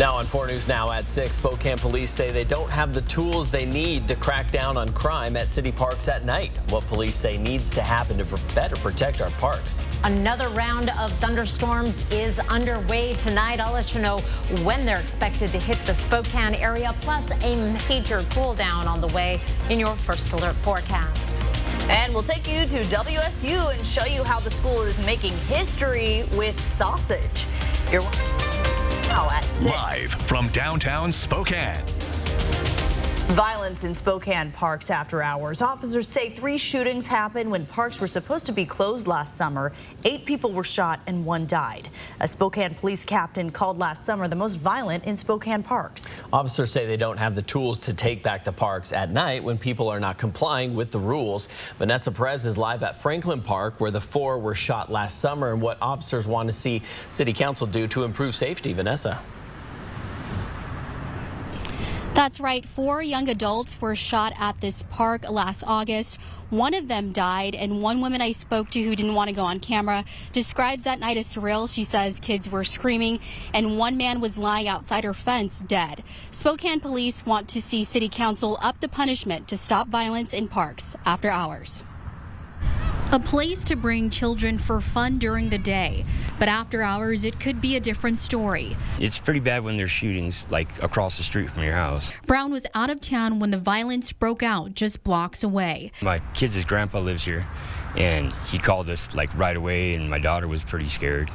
Now on 4 News Now at 6, Spokane police say they don't have the tools they need to crack down on crime at city parks at night. What police say needs to happen to better protect our parks. Another round of thunderstorms is underway tonight. I'll let you know when they're expected to hit the Spokane area, plus a major cool down on the way in your first alert forecast. And we'll take you to WSU and show you how the school is making history with sausage. You're now at 6. Live from downtown Spokane. Violence in Spokane parks after hours. Officers say 3 shootings happened when parks were supposed to be closed last summer. 8 people were shot and 1 died. A Spokane police captain called last summer the most violent in Spokane parks. Officers say they don't have the tools to take back the parks at night when people are not complying with the rules. Vanessa Perez is live at Franklin Park, where the 4 were shot last summer, and what officers want to see City Council do to improve safety. Vanessa. That's right. 4 young adults were shot at this park last August. 1 of them died, and one woman I spoke to who didn't want to go on camera describes that night as surreal. She says kids were screaming, and 1 man was lying outside her fence dead. Spokane police want to see City Council up the punishment to stop violence in parks after hours. A place to bring children for fun during the day, but after hours it could be a different story. It's pretty bad when there's shootings like across the street from your house. Brown was out of town when the violence broke out just blocks away. My kids' grandpa lives here, and he called us like right away, and my daughter was pretty scared,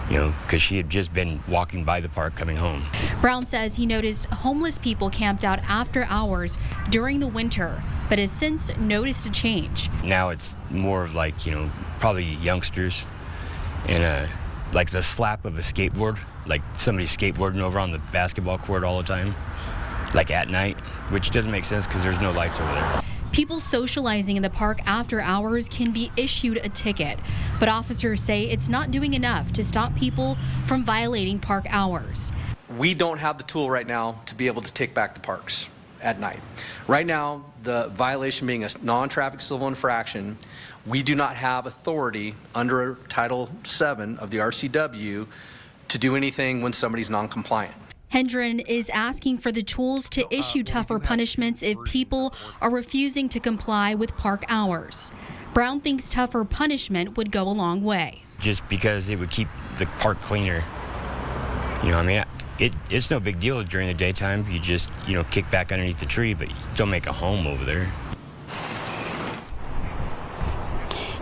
you know, because she had just been walking by the park coming home. Brown says he noticed homeless people camped out after hours during the winter, but has since noticed a change. Now it's more of like, you know, probably youngsters, and like the slap of a skateboard, like somebody skateboarding over on the basketball court all the time, like at night, which doesn't make sense because there's no lights over there. People socializing in the park after hours can be issued a ticket, but officers say it's not doing enough to stop people from violating park hours. We don't have the tool right now to be able to take back the parks at night. Right now, the violation being a non-traffic civil infraction, we do not have authority under Title VII of the RCW to do anything when somebody's non-compliant. Hendren is asking for the tools to issue tougher punishments if people are refusing to comply with park hours. Brown thinks tougher punishment would go a long way. Just because it would keep the park cleaner. You know, I mean, it's no big deal during the daytime. You just, you know, kick back underneath the tree, but you don't make a home over there.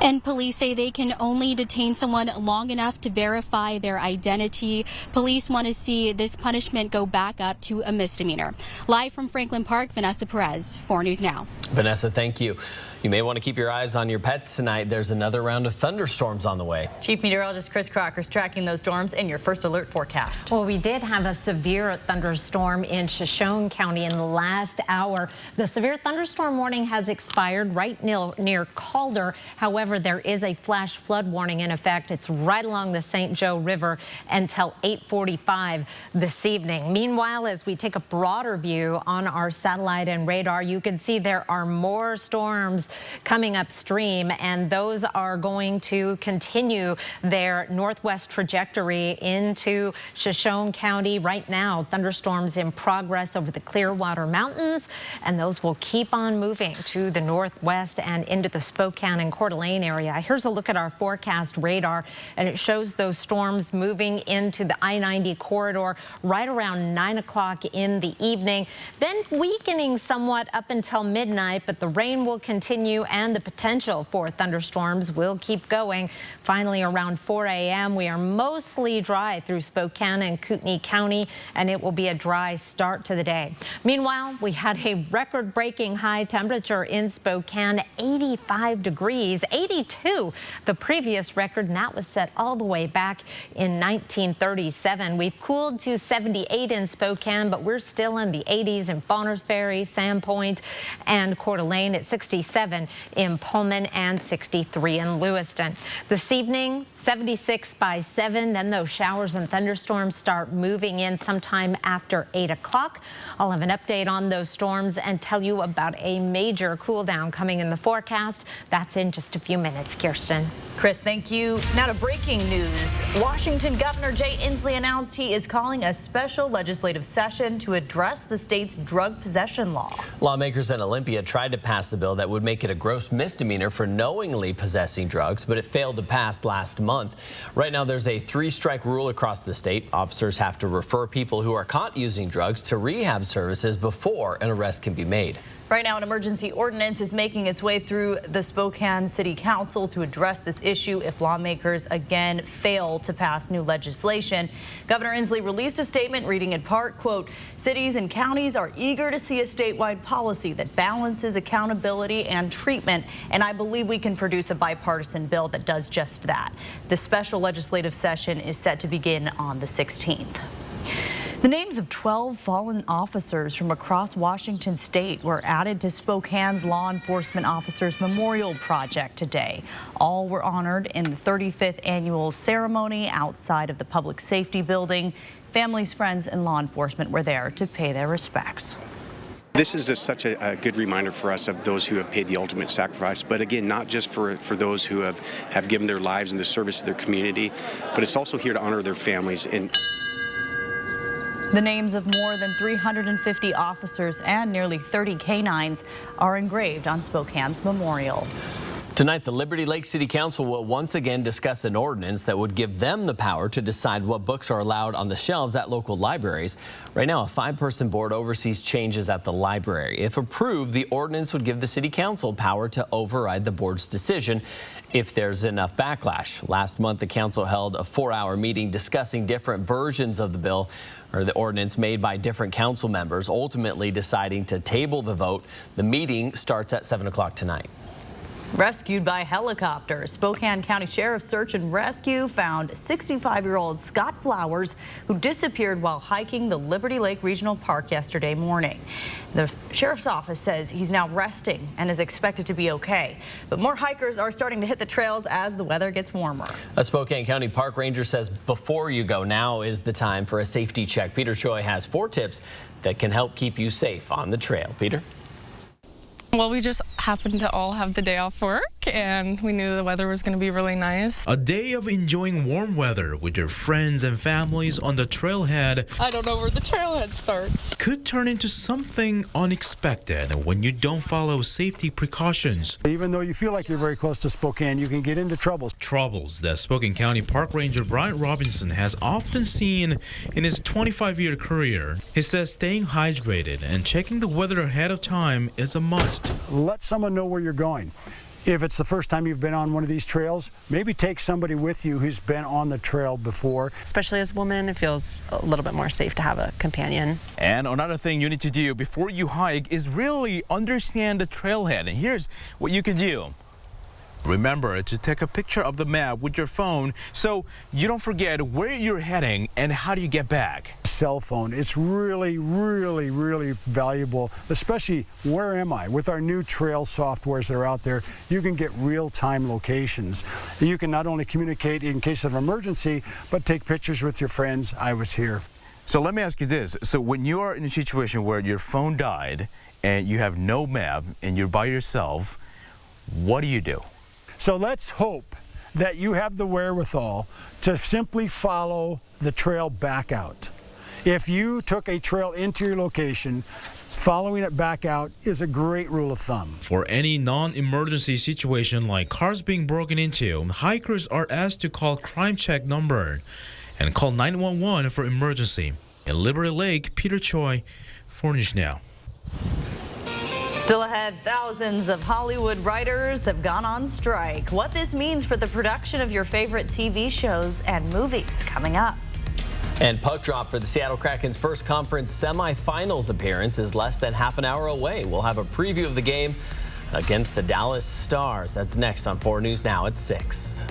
And police say they can only detain someone long enough to verify their identity. Police want to see this punishment go back up to a misdemeanor. Live from Franklin Park, Vanessa Perez, 4 News Now. Vanessa, thank you. You may want to keep your eyes on your pets tonight. There's another round of thunderstorms on the way. Chief Meteorologist Chris Crocker is tracking those storms in your first alert forecast. Well, we did have a severe thunderstorm in Shoshone County in the last hour. The severe thunderstorm warning has expired right near Calder. However, there is a flash flood warning in effect. It's right along the St. Joe River until 8:45 this evening. Meanwhile, as we take a broader view on our satellite and radar, you can see there are more storms coming upstream, and those are going to continue their northwest trajectory into Shoshone County. Right now, thunderstorms in progress over the Clearwater Mountains, and those will keep on moving to the northwest and into the Spokane and Coeur d'Alene area. Here's a look at our forecast radar, and it shows those storms moving into the I-90 corridor right around 9 o'clock in the evening, then weakening somewhat up until midnight, but the rain will continue and the potential for thunderstorms will keep going. Finally, around 4 a.m., we are mostly dry through Spokane and Kootenai County, and it will be a dry start to the day. Meanwhile, we had a record-breaking high temperature in Spokane, 85 degrees, 82 the previous record, and that was set all the way back in 1937. We've cooled to 78 in Spokane, but we're still in the 80s in Bonners Ferry, Sandpoint, and Coeur d'Alene at 67. 67 in Pullman and 63 in Lewiston. This evening, 76 by 7. Then those showers and thunderstorms start moving in sometime after 8 o'clock. I'll have an update on those storms and tell you about a major cool down coming in the forecast. That's in just a few minutes. Kirsten. Chris, thank you. Now to breaking news. Washington Governor Jay Inslee announced he is calling a special legislative session to address the state's drug possession law. Lawmakers in Olympia tried to pass a bill that would make it a gross misdemeanor for knowingly possessing drugs, but it failed to pass last month. Right now, there's a 3-strike rule across the state. Officers have to refer people who are caught using drugs to rehab services before an arrest can be made. Right now, an emergency ordinance is making its way through the Spokane City Council to address this issue if lawmakers again fail to pass new legislation. Governor Inslee released a statement reading in part, quote, cities and counties are eager to see a statewide policy that balances accountability and treatment, and I believe we can produce a bipartisan bill that does just that. The special legislative session is set to begin on the 16th. The names of 12 fallen officers from across Washington state were added to Spokane's Law Enforcement Officers Memorial Project today. All were honored in the 35th annual ceremony outside of the Public Safety Building. Families, friends, and law enforcement were there to pay their respects. This is just such a good reminder for us of those who have paid the ultimate sacrifice, but again, not just for those who have given their lives in the service of their community, but it's also here to honor their families. The names of more than 350 officers and nearly 30 canines are engraved on Spokane's memorial. Tonight, the Liberty Lake City Council will once again discuss an ordinance that would give them the power to decide what books are allowed on the shelves at local libraries. Right now, a 5-person board oversees changes at the library. If approved, the ordinance would give the City Council power to override the board's decision if there's enough backlash. Last month, the council held a 4-hour meeting discussing different versions of the bill or the ordinance made by different council members, ultimately deciding to table the vote. The meeting starts at 7 o'clock tonight. Rescued by helicopter, Spokane County Sheriff's Search and Rescue found 65-year-old Scott Flowers, who disappeared while hiking the Liberty Lake Regional Park yesterday morning. The sheriff's office says he's now resting and is expected to be okay. But more hikers are starting to hit the trails as the weather gets warmer. A Spokane County park ranger says before you go, now is the time for a safety check. Peter Choi has 4 tips that can help keep you safe on the trail. Peter? Well, we just happened to all have the day off work, and we knew the weather was going to be really nice. A day of enjoying warm weather with your friends and families on the trailhead. I don't know where the trailhead starts. Could turn into something unexpected when you don't follow safety precautions. Even though you feel like you're very close to Spokane, you can get into troubles. Troubles that Spokane County Park Ranger Brian Robinson has often seen in his 25-year career. He says staying hydrated and checking the weather ahead of time is a must. Let someone know where you're going. If it's the first time you've been on one of these trails, maybe take somebody with you who's been on the trail before. Especially as a woman, it feels a little bit more safe to have a companion. And another thing you need to do before you hike is really understand the trailhead. And here's what you can do. Remember to take a picture of the map with your phone so you don't forget where you're heading and how do you get back. Cell phone, it's really valuable, especially where am I? With our new trail softwares that are out there, you can get real-time locations. You can not only communicate in case of emergency, but take pictures with your friends. I was here. So let me ask you this. So when you are in a situation where your phone died and you have no map and you're by yourself, what do you do? So let's hope that you have the wherewithal to simply follow the trail back out. If you took a trail into your location, following it back out is a great rule of thumb. For any non-emergency situation like cars being broken into, hikers are asked to call Crime Check number and call 911 for emergency. In Liberty Lake, Peter Choi, 4 News Now. Still ahead, thousands of Hollywood writers have gone on strike. What this means for the production of your favorite TV shows and movies coming up. And puck drop for the Seattle Kraken's first conference semifinals appearance is less than half an hour away. We'll have a preview of the game against the Dallas Stars. That's next on 4 News Now at 6.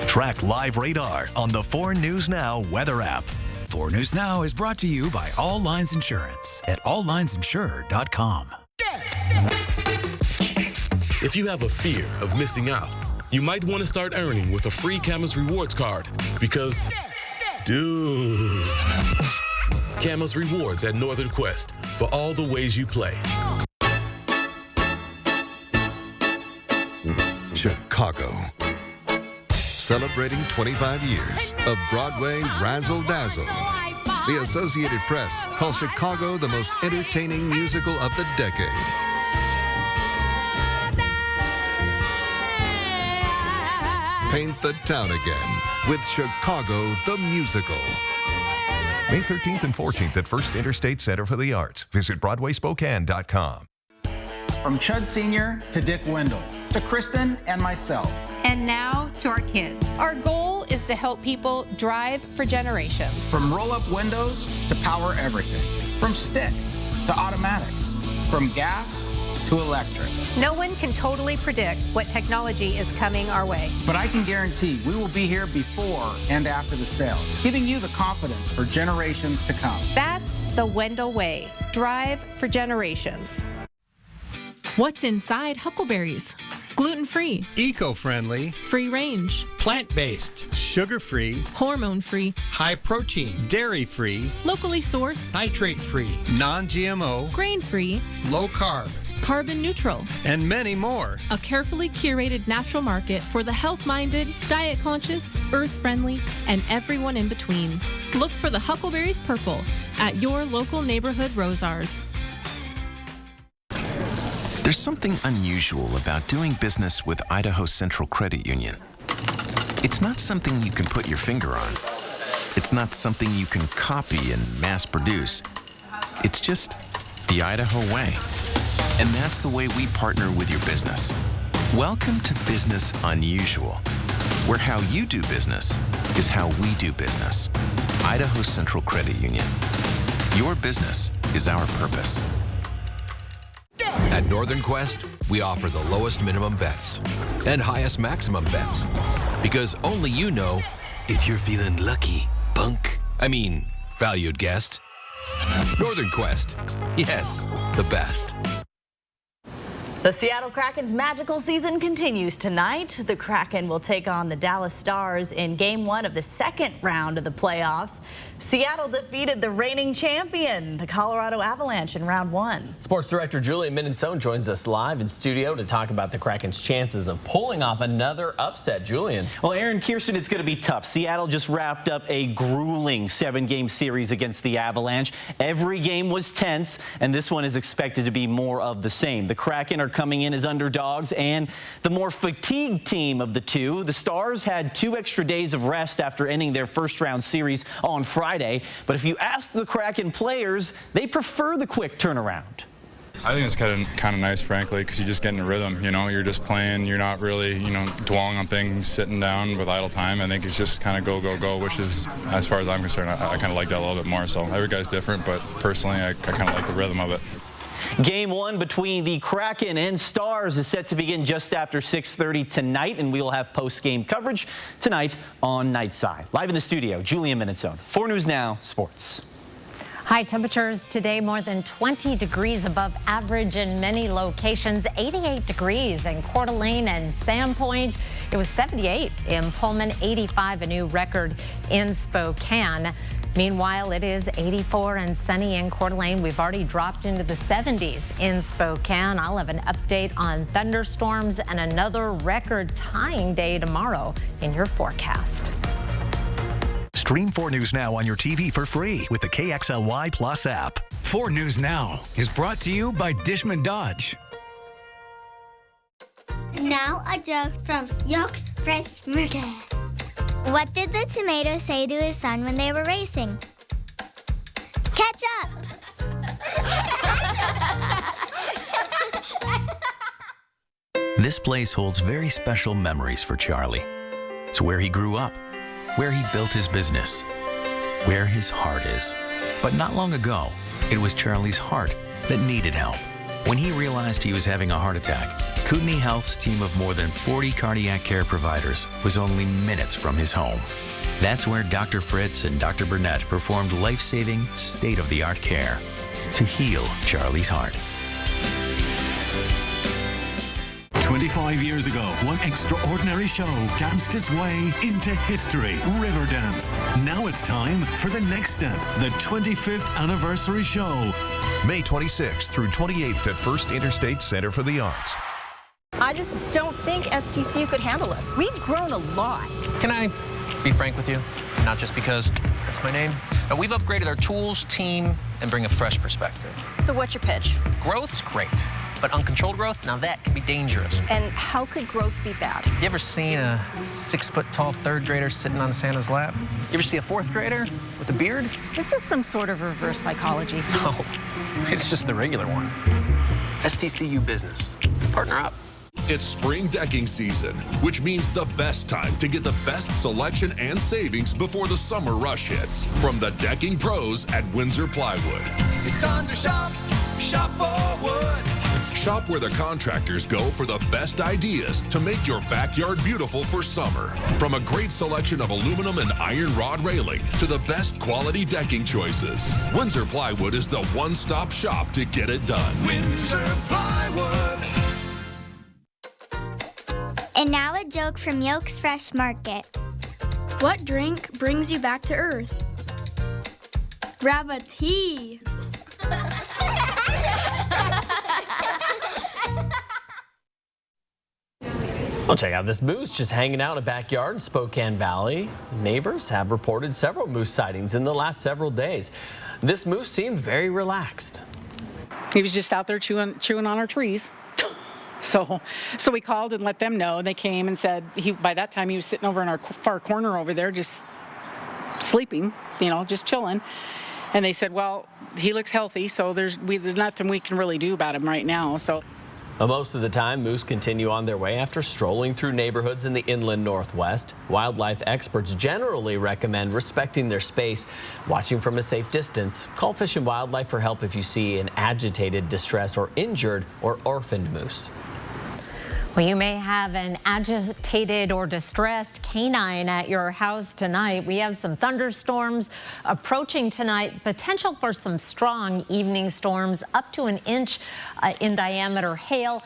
Track live radar on the 4 News Now weather app. 4 News Now is brought to you by All Lines Insurance at alllinesinsurer.com. If you have a fear of missing out, you might want to start earning with a free Camas Rewards card because, dude, Camas Rewards at Northern Quest for all the ways you play. Chicago. Celebrating 25 years of Broadway Razzle Dazzle. The Associated Press calls Chicago the most entertaining musical of the decade. Paint the town again with Chicago the Musical. May 13th and 14th at First Interstate Center for the Arts. Visit BroadwaySpokane.com. From Chud Sr. to Dick Wendell, to Kristen and myself. And now to our kids. Our goal is to help people drive for generations. From roll-up windows to power everything. From stick to automatic. From gas to electric. No one can totally predict what technology is coming our way. But I can guarantee we will be here before and after the sale, giving you the confidence for generations to come. That's the Wendell way. Drive for generations. What's inside Huckleberries? Gluten-free, eco-friendly, free-range, plant-based, sugar-free, hormone-free, high-protein, dairy-free, locally sourced, nitrate-free, non-GMO, grain-free, low-carb, carbon neutral, and many more. A carefully curated natural market for the health-minded, diet-conscious, earth-friendly, and everyone in between. Look for the Huckleberries Purple at your local neighborhood Rosars. There's something unusual about doing business with Idaho Central Credit Union. It's not something you can put your finger on. It's not something you can copy and mass produce. It's just the Idaho way. And that's the way we partner with your business. Welcome to Business Unusual, where how you do business is how we do business. Idaho Central Credit Union. Your business is our purpose. At Northern Quest, we offer the lowest minimum bets and highest maximum bets because only you know if you're feeling lucky, valued guest. Northern Quest, yes, the best. The Seattle Kraken's magical season continues tonight. The Kraken will take on the Dallas Stars in Game 1 of the second round of the playoffs. Seattle defeated the reigning champion, the Colorado Avalanche, in round 1. Sports director Julian Minnesone joins us live in studio to talk about the Kraken's chances of pulling off another upset. Julian. Well, Aaron Kirsten, it's going to be tough. Seattle just wrapped up a grueling 7-game series against the Avalanche. Every game was tense, and this one is expected to be more of the same. The Kraken are coming in as underdogs and the more fatigued team of the two. The Stars had 2 extra days of rest after ending their first-round series on Friday. But if you ask the Kraken players, they prefer the quick turnaround. I think it's kind of nice, frankly, because you just get in a rhythm. You know, you're just playing. You're not really, dwelling on things, sitting down with idle time. I think it's just kind of go, go, go, which is, as far as I'm concerned, I kind of like that a little bit more. So every guy's different, but personally, I kind of like the rhythm of it. Game 1 between the Kraken and Stars is set to begin just after 6:30 tonight, and we will have post-game coverage tonight on Nightside. Live in the studio, Julian Minnesone, 4 News Now Sports. High temperatures today, more than 20 degrees above average in many locations. 88 degrees in Coeur d'Alene and Sandpoint. It was 78 in Pullman, 85, a new record in Spokane. Meanwhile, it is 84 and sunny in Coeur d'Alene. We've already dropped into the 70s in Spokane. I'll have an update on thunderstorms and another record-tying day tomorrow in your forecast. Stream 4 News Now on your TV for free with the KXLY Plus app. 4 News Now is brought to you by Dishman Dodge. Now a joke from Yoke's Fresh Market. What did the tomato say to his son when they were racing? Catch up! This place holds very special memories for Charlie. It's where he grew up, where he built his business, where his heart is. But not long ago, it was Charlie's heart that needed help. When he realized he was having a heart attack, Kootenai Health's team of more than 40 cardiac care providers was only minutes from his home. That's where Dr. Fritz and Dr. Burnett performed life-saving, state-of-the-art care to heal Charlie's heart. 25 years ago, one extraordinary show danced its way into history, Riverdance. Now it's time for the next step, the 25th anniversary show. May 26th through 28th at First Interstate Center for the Arts. I just don't think STCU could handle us. We've grown a lot. Can I be frank with you? Not just because that's my name. Now, we've upgraded our tools, team, and bring a fresh perspective. So what's your pitch? Growth's great, but uncontrolled growth, now that can be dangerous. And how could growth be bad? You ever seen a 6-foot-tall third grader sitting on Santa's lap? You ever see a fourth grader with a beard? This is some sort of reverse psychology. No, it's just the regular one. STCU Business. Partner up. It's spring decking season, which means the best time to get the best selection and savings before the summer rush hits. From the decking pros at Windsor Plywood. It's time to shop, shop for wood. Shop where the contractors go for the best ideas to make your backyard beautiful for summer. From a great selection of aluminum and iron rod railing to the best quality decking choices, Windsor Plywood is the one-stop shop to get it done. Windsor Plywood. And now a joke from Yolks Fresh Market. What drink brings you back to Earth? Grab a tea. Well, check out this moose just hanging out in a backyard in Spokane Valley. Neighbors have reported several moose sightings in the last several days. This moose seemed very relaxed. He was just out there chewing on our trees. So we called and let them know. They came and said by that time he was sitting over in our far corner over there just sleeping, just chilling. And they said, well, he looks healthy, so there's nothing we can really do about him right now. So. Most of the time, moose continue on their way after strolling through neighborhoods in the inland Northwest. Wildlife experts generally recommend respecting their space, watching from a safe distance. Call Fish and Wildlife for help if you see an agitated, distressed, or injured or orphaned moose. Well, you may have an agitated or distressed canine at your house tonight. We have some thunderstorms approaching tonight, potential for some strong evening storms, up to 1 inch in diameter hail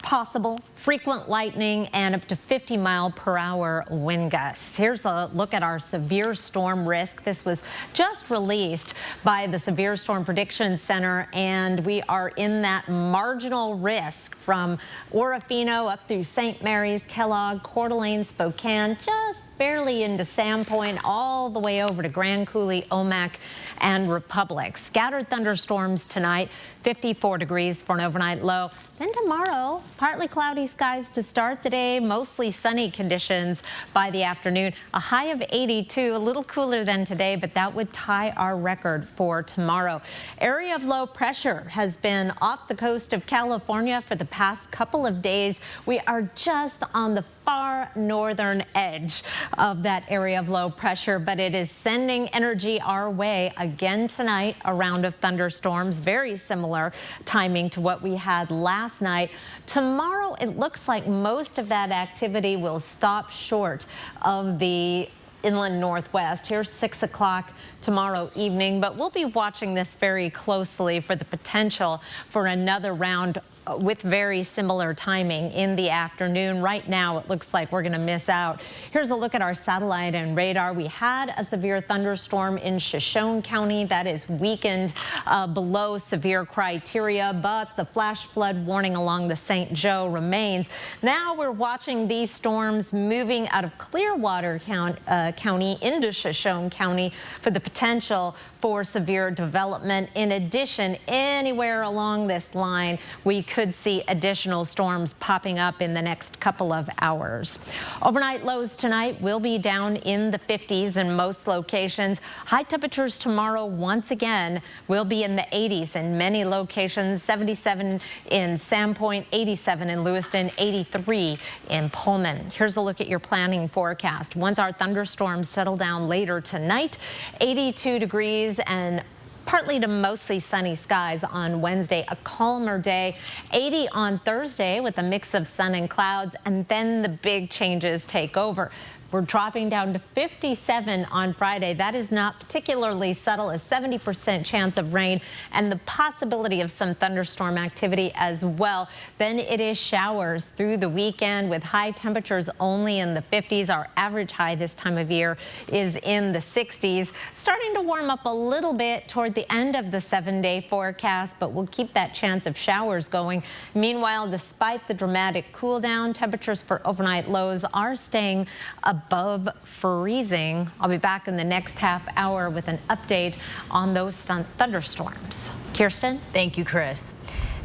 possible, frequent lightning, and up to 50-mile-per-hour wind gusts. Here's a look at our severe storm risk. This was just released by the Severe Storm Prediction Center, and we are in that marginal risk from Orofino up through St. Mary's, Kellogg, Coeur d'Alene, Spokane, just barely into Sandpoint, all the way over to Grand Coulee, Omak, and Republic. Scattered thunderstorms tonight, 54 degrees for an overnight low. Then tomorrow, partly cloudy skies to start the day, mostly sunny conditions by the afternoon. A high of 82, a little cooler than today, but that would tie our record for tomorrow. Area of low pressure has been off the coast of California for the past couple of days. We are just on the far northern edge of that area of low pressure, but it is sending energy our way again tonight. A round of thunderstorms, very similar timing to what we had last night. Tomorrow, it looks like most of that activity will stop short of the inland Northwest. Here's 6 o'clock tomorrow evening, but we'll be watching this very closely for the potential for another round with very similar timing in the afternoon. Right now, it looks like we're going to miss out. Here's a look at our satellite and radar. We had a severe thunderstorm in Shoshone County that is weakened below severe criteria, but the flash flood warning along the St. Joe remains. Now we're watching these storms moving out of Clearwater County into Shoshone County for the potential for severe development. In addition, anywhere along this line, we could see additional storms popping up in the next couple of hours. Overnight lows tonight will be down in the 50s in most locations. High temperatures tomorrow once again will be in the 80s in many locations. 77 in Sandpoint, 87 in Lewiston, 83 in Pullman. Here's a look at your planning forecast. Once our thunderstorms settle down later tonight, 82 degrees and Partly to mostly sunny skies on Wednesday, a calmer day. 80 on Thursday with a mix of sun and clouds, and then the big changes take over. We're dropping down to 57 on Friday. That is not particularly subtle, a 70% chance of rain and the possibility of some thunderstorm activity as well. Then it is showers through the weekend with high temperatures only in the 50s. Our average high this time of year is in the 60s. Starting to warm up a little bit toward the end of the 7-day forecast, but we'll keep that chance of showers going. Meanwhile, despite the dramatic cool down, temperatures for overnight lows are staying above freezing. I'll be back in the next half hour with an update on those thunderstorms. Kirsten? Thank you, Chris.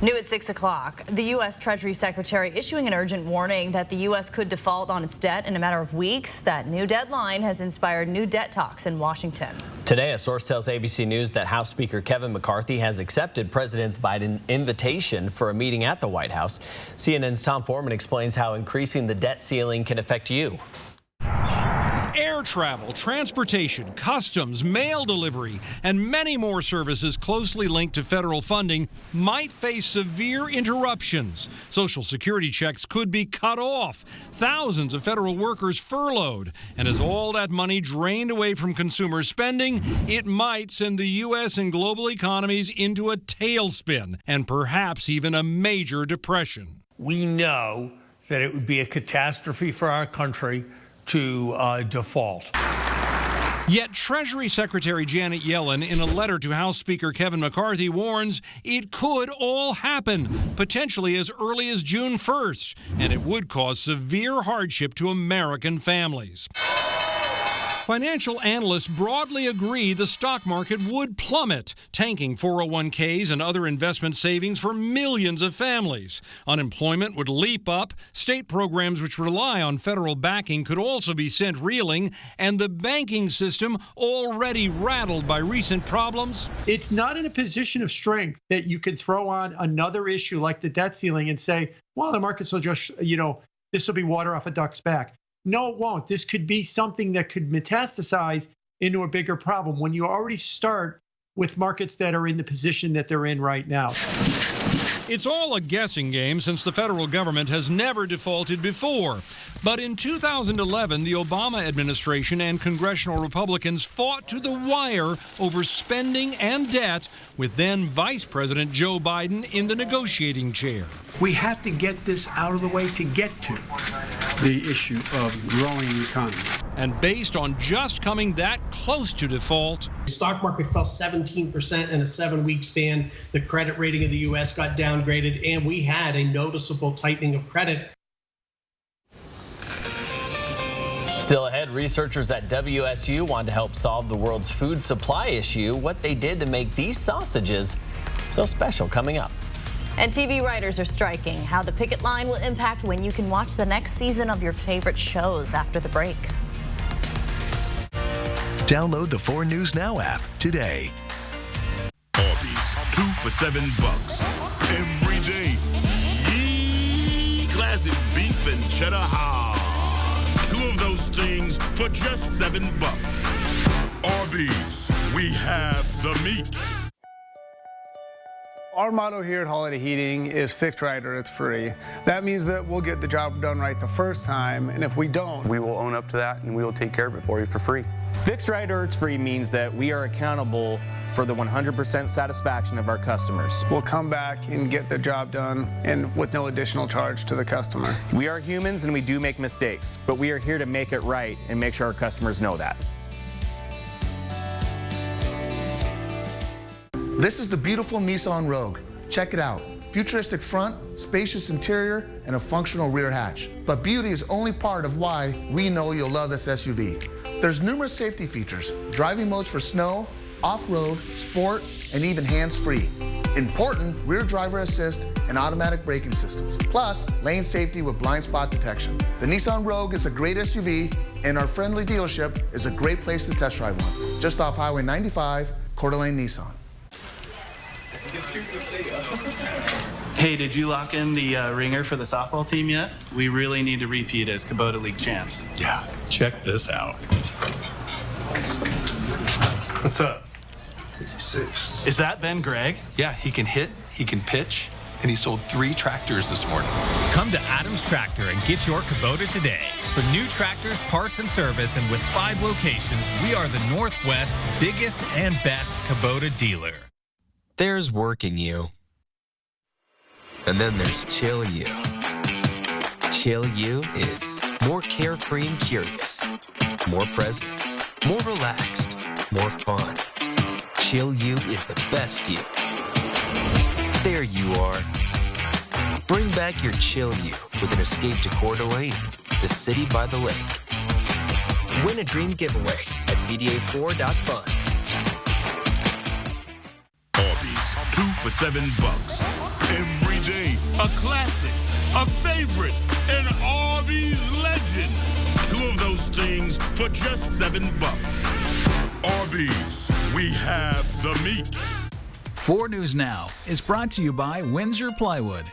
New at 6 o'clock, the U.S. Treasury Secretary issuing an urgent warning that the U.S. could default on its debt in a matter of weeks. That new deadline has inspired new debt talks in Washington. Today, a source tells ABC News that House Speaker Kevin McCarthy has accepted President Biden's invitation for a meeting at the White House. CNN's Tom Foreman explains how increasing the debt ceiling can affect you. Air travel, transportation, customs, mail delivery, and many more services closely linked to federal funding might face severe interruptions. Social Security checks could be cut off, thousands of federal workers furloughed, and as all that money drained away from consumer spending, it might send the U.S. and global economies into a tailspin and perhaps even a major depression. We know that it would be a catastrophe for our country to default. Yet Treasury Secretary Janet Yellen, in a letter to House Speaker Kevin McCarthy, warns it could all happen, potentially as early as June 1st, and it would cause severe hardship to American families. Financial analysts broadly agree the stock market would plummet, tanking 401ks and other investment savings for millions of families. Unemployment would leap up, state programs which rely on federal backing could also be sent reeling, and the banking system, already rattled by recent problems. It's not in a position of strength that you can throw on another issue like the debt ceiling and say, well, the markets will just, this will be water off a duck's back. No, it won't. This could be something that could metastasize into a bigger problem when you already start with markets that are in the position that they're in right now. It's all a guessing game since the federal government has never defaulted before. But in 2011, the Obama administration and congressional Republicans fought to the wire over spending and debt, with then Vice President Joe Biden in the negotiating chair. We have to get this out of the way to get to the issue of growing the economy. And based on just coming that close to default, the stock market fell 17% in a 7-week span. The credit rating of the U.S. got downgraded, and we had a noticeable tightening of credit. Still ahead, researchers at WSU want to help solve the world's food supply issue. What they did to make these sausages so special, coming up. And TV writers are striking. How the picket line will impact when you can watch the next season of your favorite shows after the break. Download the 4 News Now app today. Arby's, 2 for $7 every day. Classic beef and cheddar hard. 2 of those things for just $7. Arby's, we have the meat. Our motto here at Holiday Heating is fixed right or it's free. That means that we'll get the job done right the first time, and if we don't, we will own up to that and we will take care of it for you for free. Fixed right or it's free means that we are accountable for the 100% satisfaction of our customers. We'll come back and get the job done and with no additional charge to the customer. We are humans and we do make mistakes, but we are here to make it right and make sure our customers know that. This is the beautiful Nissan Rogue. Check it out. Futuristic front, spacious interior, and a functional rear hatch. But beauty is only part of why we know you'll love this SUV. There's numerous safety features, driving modes for snow, off-road, sport, and even hands-free. Important rear driver assist and automatic braking systems. Plus, lane safety with blind spot detection. The Nissan Rogue is a great SUV, and our friendly dealership is a great place to test drive one. Just off Highway 95, Coeur d'Alene Nissan. Hey, did you lock in the ringer for the softball team yet? We really need to repeat as Kubota League champs. Yeah, check this out. What's up? 56. Is that Ben Gregg? Yeah, he can hit, he can pitch, and he sold 3 tractors this morning. Come to Adams Tractor and get your Kubota today. For new tractors, parts, and service, and with 5 locations, we are the Northwest's biggest and best Kubota dealer. There's working you. And then there's chill you. Chill you is more carefree and curious, more present, more relaxed, more fun. Chill you is the best you. There you are. Bring back your chill you with an escape to Coeur d'Alene, the city by the lake. Win a dream giveaway at cda4.fun. Arby's, 2 for $7. Every day, a classic, a favorite, an Arby's legend. 2 of those things for just $7. Arby's, we have the meat. 4 News Now is brought to you by Windsor Plywood.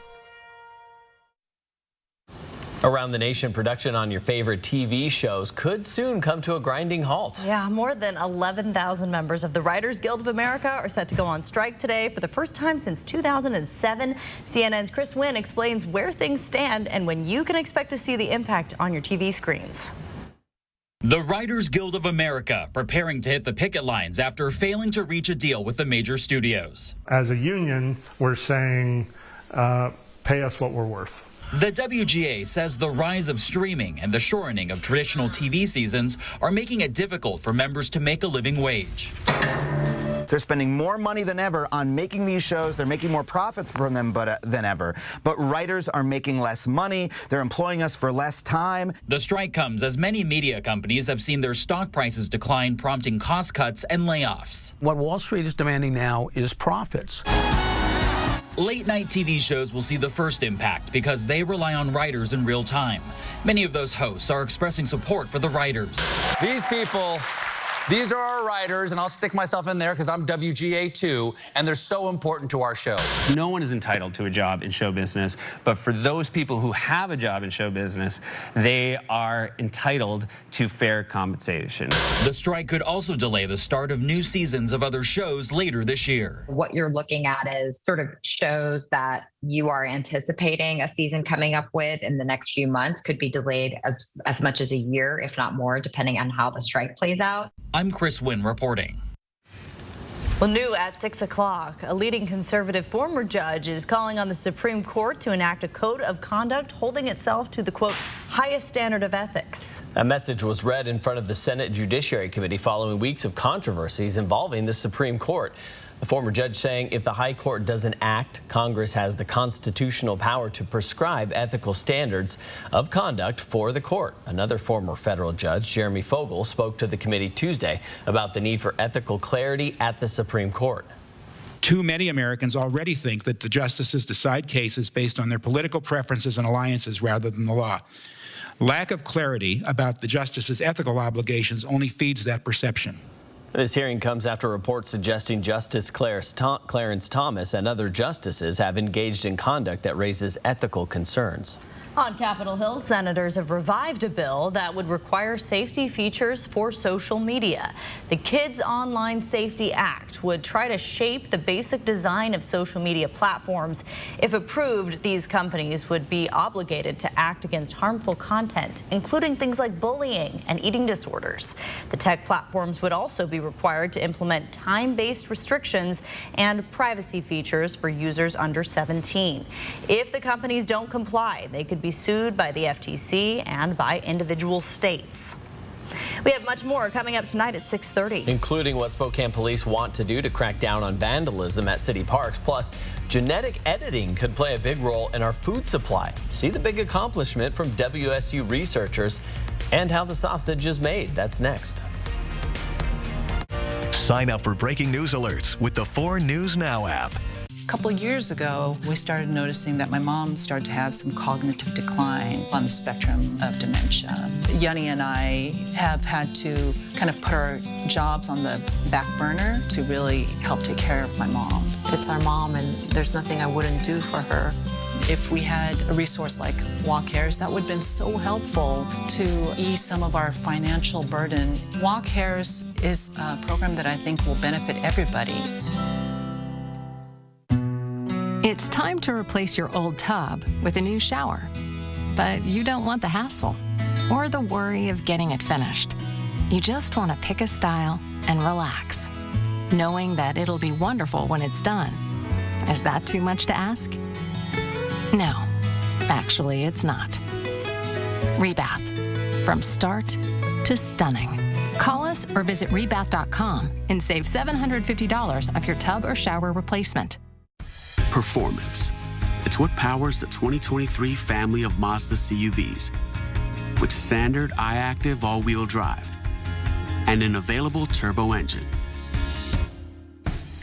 Around the nation, production on your favorite TV shows could soon come to a grinding halt. Yeah, more than 11,000 members of the Writers Guild of America are set to go on strike today for the first time since 2007. CNN's Chris Wynn explains where things stand and when you can expect to see the impact on your TV screens. The Writers Guild of America preparing to hit the picket lines after failing to reach a deal with the major studios. As a union, we're saying pay us what we're worth. The WGA says the rise of streaming and the shortening of traditional TV seasons are making it difficult for members to make a living wage. They're spending more money than ever on making these shows. They're making more profits from them than ever. But writers are making less money. They're employing us for less time. The strike comes as many media companies have seen their stock prices decline, prompting cost cuts and layoffs. What Wall Street is demanding now is profits. Late-night TV shows will see the first impact because they rely on writers in real time. Many of those hosts are expressing support for the writers. These people, these are our writers, and I'll stick myself in there because I'm WGA too, and they're so important to our show. No one is entitled to a job in show business, but for those people who have a job in show business, they are entitled to fair compensation. The strike could also delay the start of new seasons of other shows later this year. What you're looking at is sort of shows that you are anticipating a season coming up with in the next few months could be delayed as much as a year, if not more, depending on how the strike plays out. I'm Chris Wynn reporting. Well, new at 6 o'clock, a leading conservative former judge is calling on the Supreme Court to enact a code of conduct holding itself to the, quote, highest standard of ethics. A message was read in front of the Senate Judiciary Committee following weeks of controversies involving the Supreme Court. The former judge saying if the high court doesn't act, Congress has the constitutional power to prescribe ethical standards of conduct for the court. Another former federal judge, Jeremy Fogel, spoke to the committee Tuesday about the need for ethical clarity at the Supreme Court. Too many Americans already think that the justices decide cases based on their political preferences and alliances rather than the law. Lack of clarity about the justices' ethical obligations only feeds that perception. This hearing comes after reports suggesting Justice Clarence Thomas and other justices have engaged in conduct that raises ethical concerns. On Capitol Hill, senators have revived a bill that would require safety features for social media. The Kids Online Safety Act would try to shape the basic design of social media platforms. If approved, these companies would be obligated to act against harmful content, including things like bullying and eating disorders. The tech platforms would also be required to implement time-based restrictions and privacy features for users under 17. If the companies don't comply, they could be sued by the FTC and by individual states. We have much more coming up tonight at 6:30. Including what Spokane police want to do to crack down on vandalism at city parks. Plus, genetic editing could play a big role in our food supply. See the big accomplishment from WSU researchers and how the sausage is made. That's next. Sign up for breaking news alerts with the 4 News Now app. A couple of years ago, we started noticing that my mom started to have some cognitive decline on the spectrum of dementia. Yanni and I have had to kind of put our jobs on the back burner to really help take care of my mom. It's our mom, and there's nothing I wouldn't do for her. If we had a resource like Walk Cares, that would have been so helpful to ease some of our financial burden. Walk Cares is a program that I think will benefit everybody. It's time to replace your old tub with a new shower, but you don't want the hassle or the worry of getting it finished. You just want to pick a style and relax, knowing that it'll be wonderful when it's done. Is that too much to ask? No, actually it's not. Rebath, from start to stunning. Call us or visit rebath.com and save $750 off your tub or shower replacement. Performance. It's what powers the 2023 family of Mazda CUVs with standard iActive all-wheel drive and an available turbo engine,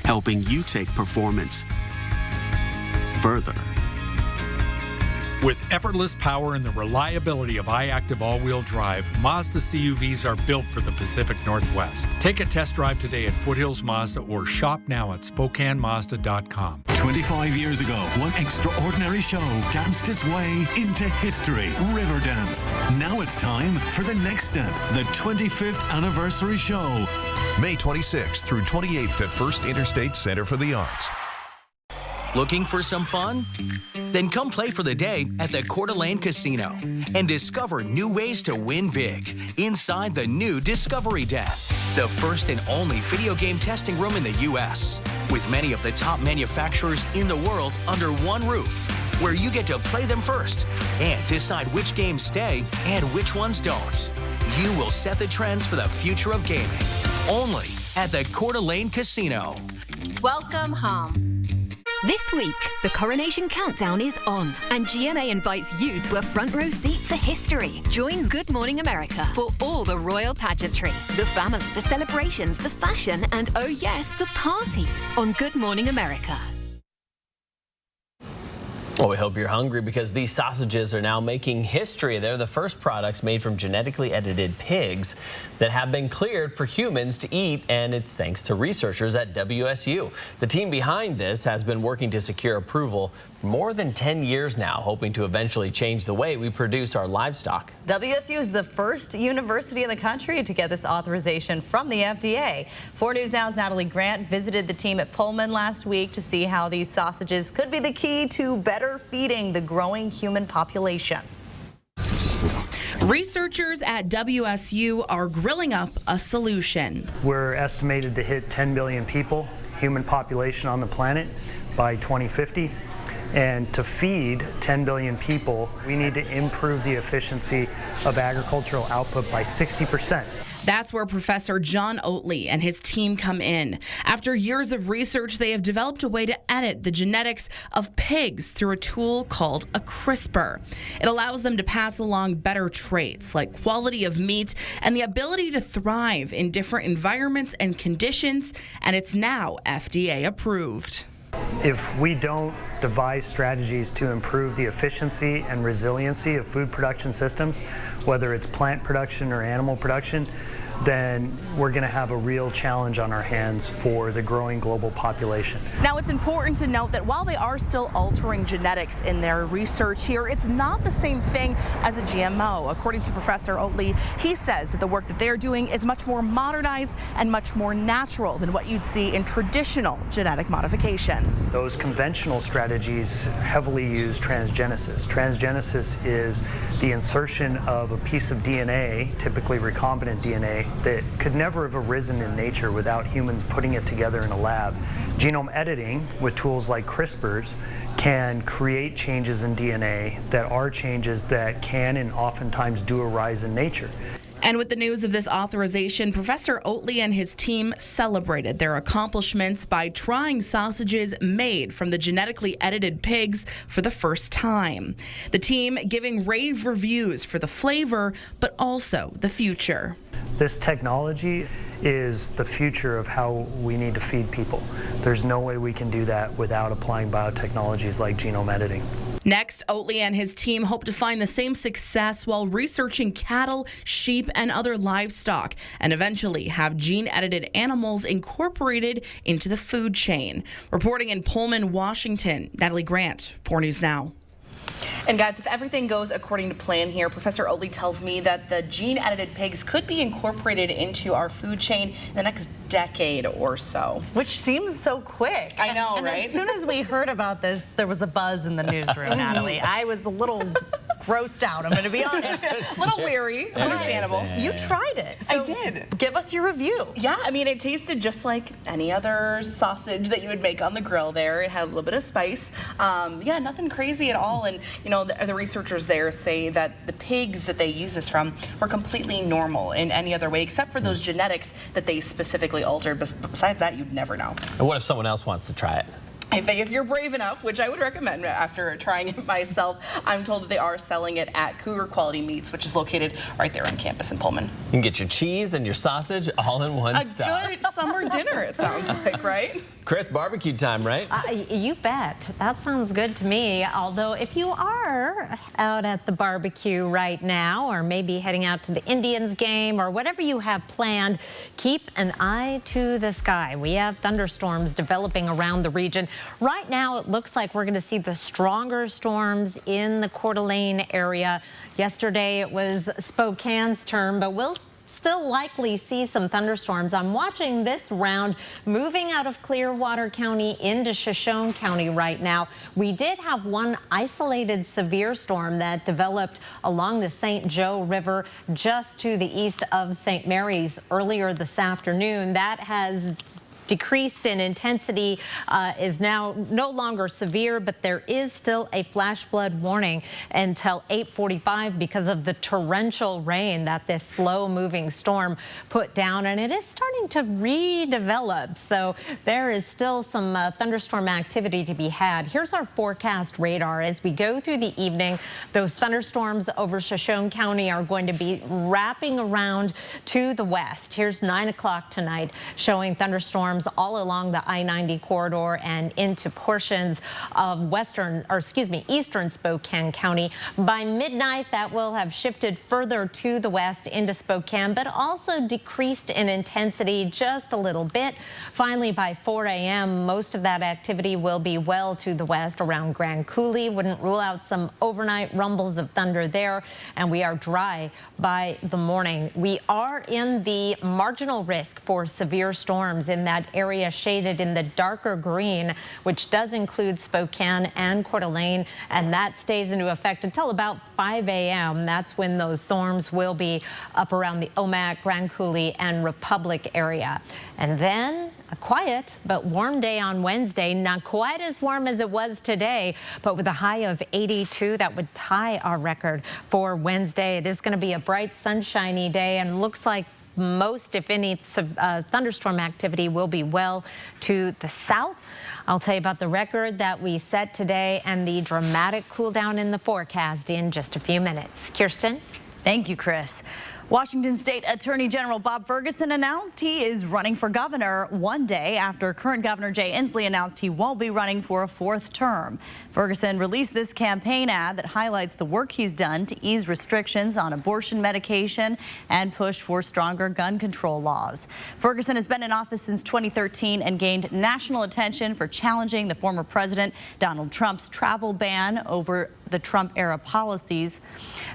helping you take performance further. With effortless power and the reliability of iActive all-wheel drive, Mazda CUVs are built for the Pacific Northwest. Take a test drive today at Foothills Mazda or shop now at SpokaneMazda.com. 25 years ago, one extraordinary show danced its way into history, Riverdance. Now it's time for the next step, the 25th anniversary show. May 26th through 28th at First Interstate Center for the Arts. Looking for some fun? Then come play for the day at the Coeur d'Alene Casino and discover new ways to win big inside the new Discovery Den, the first and only video game testing room in the U.S. with many of the top manufacturers in the world under one roof, where you get to play them first and decide which games stay and which ones don't. You will set the trends for the future of gaming, only at the Coeur d'Alene Casino. Welcome home. This week, the Coronation Countdown is on, and GMA invites you to a front row seat to history. Join Good Morning America for all the royal pageantry, the family, the celebrations, the fashion, and oh yes, the parties on Good Morning America. Well, we hope you're hungry because these sausages are now making history. They're the first products made from genetically edited pigs that have been cleared for humans to eat, and it's thanks to researchers at WSU. The team behind this has been working to secure approval for more than 10 years now, hoping to eventually change the way we produce our livestock. WSU is the first university in the country to get this authorization from the FDA. 4 News Now's Natalie Grant visited the team at Pullman last week to see how these sausages could be the key to better feeding the growing human population. Researchers at WSU are grilling up a solution. We're estimated to hit 10 billion people, human population on the planet, by 2050. And to feed 10 billion people, we need to improve the efficiency of agricultural output by 60%. That's where Professor John Oatley and his team come in. After years of research, they have developed a way to edit the genetics of pigs through a tool called a CRISPR. It allows them to pass along better traits like quality of meat and the ability to thrive in different environments and conditions, and it's now FDA approved. If we don't devise strategies to improve the efficiency and resiliency of food production systems, whether it's plant production or animal production, then we're going to have a real challenge on our hands for the growing global population. Now, it's important to note that while they are still altering genetics in their research here, it's not the same thing as a GMO. According to Professor Oatley, he says that the work that they're doing is much more modernized and much more natural than what you'd see in traditional genetic modification. Those conventional strategies heavily use transgenesis. Transgenesis is the insertion of a piece of DNA, typically recombinant DNA, that could never have arisen in nature without humans putting it together in a lab. Genome editing with tools like CRISPRs can create changes in DNA that are changes that can and oftentimes do arise in nature. And with the news of this authorization, Professor Oatley and his team celebrated their accomplishments by trying sausages made from the genetically edited pigs for the first time. The team giving rave reviews for the flavor, but also the future. This technology is the future of how we need to feed people. There's no way we can do that without applying biotechnologies like genome editing. Next, Oatley and his team hope to find the same success while researching cattle, sheep, and other livestock, and eventually have gene-edited animals incorporated into the food chain. Reporting in Pullman, Washington, Natalie Grant, 4 News Now. And guys, if everything goes according to plan here, Professor Oatley tells me that the gene-edited pigs could be incorporated into our food chain in the next decade or so. Which seems so quick. I know, and right? As soon as we heard about this, there was a buzz in the newsroom, Natalie. I was a little grossed out, I'm going to be honest. A little weary, understandable. Yeah. You tried it. So I did. Give us your review. Yeah, I mean, it tasted just like any other sausage that you would make on the grill there. It had a little bit of spice. Yeah, nothing crazy at all. And, you know, the researchers there say that the pigs that they use this from were completely normal in any other way, except for those genetics that they specifically altered. But besides that, you'd never know. And what if someone else wants to try it? If you're brave enough, which I would recommend after trying it myself, I'm told that they are selling it at Cougar Quality Meats, which is located right there on campus in Pullman. You can get your cheese and your sausage all in one stop. A good summer dinner, it sounds like, right? Chris, barbecue time, right? You bet. That sounds good to me. Although if you are out at the barbecue right now, or maybe heading out to the Indians game, or whatever you have planned, keep an eye to the sky. We have thunderstorms developing around the region. Right now, it looks like we're going to see the stronger storms in the Coeur d'Alene area. Yesterday, it was Spokane's turn, but we'll still likely see some thunderstorms. I'm watching this round moving out of Clearwater County into Shoshone County right now. We did have one isolated severe storm that developed along the St. Joe River just to the east of St. Mary's earlier this afternoon. That has decreased in intensity, is now no longer severe, but there is still a flash flood warning until 8:45 because of the torrential rain that this slow-moving storm put down, and it is starting to redevelop. So there is still some thunderstorm activity to be had. Here's our forecast radar. As we go through the evening, those thunderstorms over Shoshone County are going to be wrapping around to the west. Here's 9 o'clock tonight, showing thunderstorms all along the I-90 corridor and into portions of eastern Spokane County. By midnight, that will have shifted further to the west into Spokane, but also decreased in intensity just a little bit. Finally, by 4 a.m., most of that activity will be well to the west around Grand Coulee. Wouldn't rule out some overnight rumbles of thunder there, and we are dry by the morning. We are in the marginal risk for severe storms in that area shaded in the darker green, which does include Spokane and Coeur d'Alene, and that stays into effect until about 5 a.m. That's when those storms will be up around the Omak, Grand Coulee, and Republic area. And then a quiet but warm day on Wednesday. Not quite as warm as it was today, but with a high of 82, that would tie our record for Wednesday. It is going to be a bright, sunshiny day, and looks like most, if any, thunderstorm activity will be well to the south. I'll tell you about the record that we set today and the dramatic cool down in the forecast in just a few minutes. Kirsten? Thank you, Chris. Washington State Attorney General Bob Ferguson announced he is running for governor one day after current Governor Jay Inslee announced he won't be running for a fourth term. Ferguson released this campaign ad that highlights the work he's done to ease restrictions on abortion medication and push for stronger gun control laws. Ferguson has been in office since 2013 and gained national attention for challenging the former president Donald Trump's travel ban over the Trump-era policies.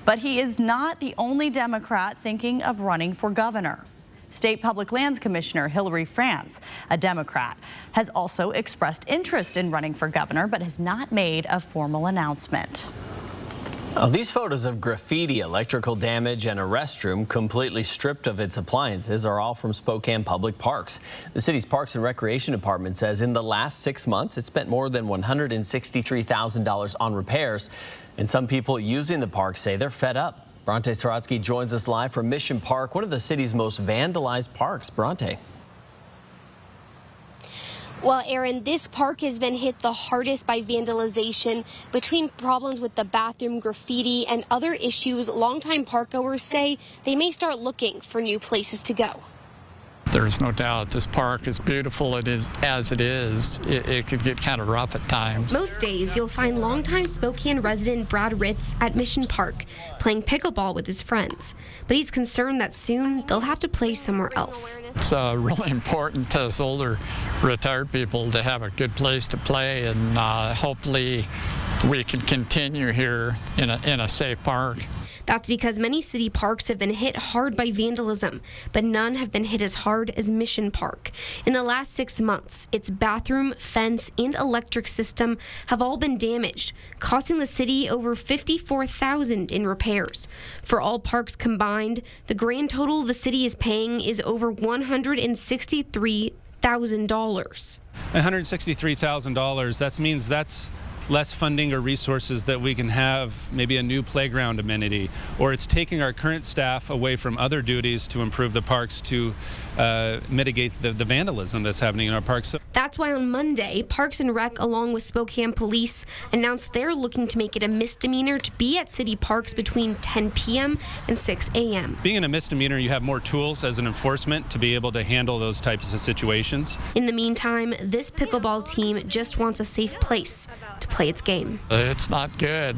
But he is not the only Democrat thinking of running for governor. State Public Lands Commissioner Hillary France, a Democrat, has also expressed interest in running for governor, but has not made a formal announcement. Oh, these photos of graffiti, electrical damage, and a restroom completely stripped of its appliances are all from Spokane Public Parks. The city's Parks and Recreation Department says in the last 6 months, it spent more than $163,000 on repairs. And some people using the park say they're fed up. Bronte Sorotsky joins us live from Mission Park, one of the city's most vandalized parks. Bronte. Well, Aaron, this park has been hit the hardest by vandalization. Between problems with the bathroom, graffiti, and other issues, longtime parkgoers say they may start looking for new places to go. There's no doubt this park is beautiful. It is as it is. It could get kind of rough at times. Most days, you'll find longtime Spokane resident Brad Ritz at Mission Park playing pickleball with his friends. But he's concerned that soon they'll have to play somewhere else. It's really important to us older retired people to have a good place to play, and hopefully we can continue here in a safe park. That's because many city parks have been hit hard by vandalism, but none have been hit as hard as Mission Park. In the last 6 months, its bathroom, fence, and electric system have all been damaged, costing the city over $54,000 in repairs. For all parks combined, the grand total the city is paying is over $163,000. $163,000, that means that's less funding or resources that we can have, maybe a new playground amenity, or it's taking our current staff away from other duties to improve the parks to mitigate the vandalism that's happening in our parks. That's why on Monday, Parks and Rec, along with Spokane Police, announced they're looking to make it a misdemeanor to be at city parks between 10 p.m. and 6 a.m. Being in a misdemeanor, you have more tools as an enforcement to be able to handle those types of situations. In the meantime, this pickleball team just wants a safe place to play its game. It's not good.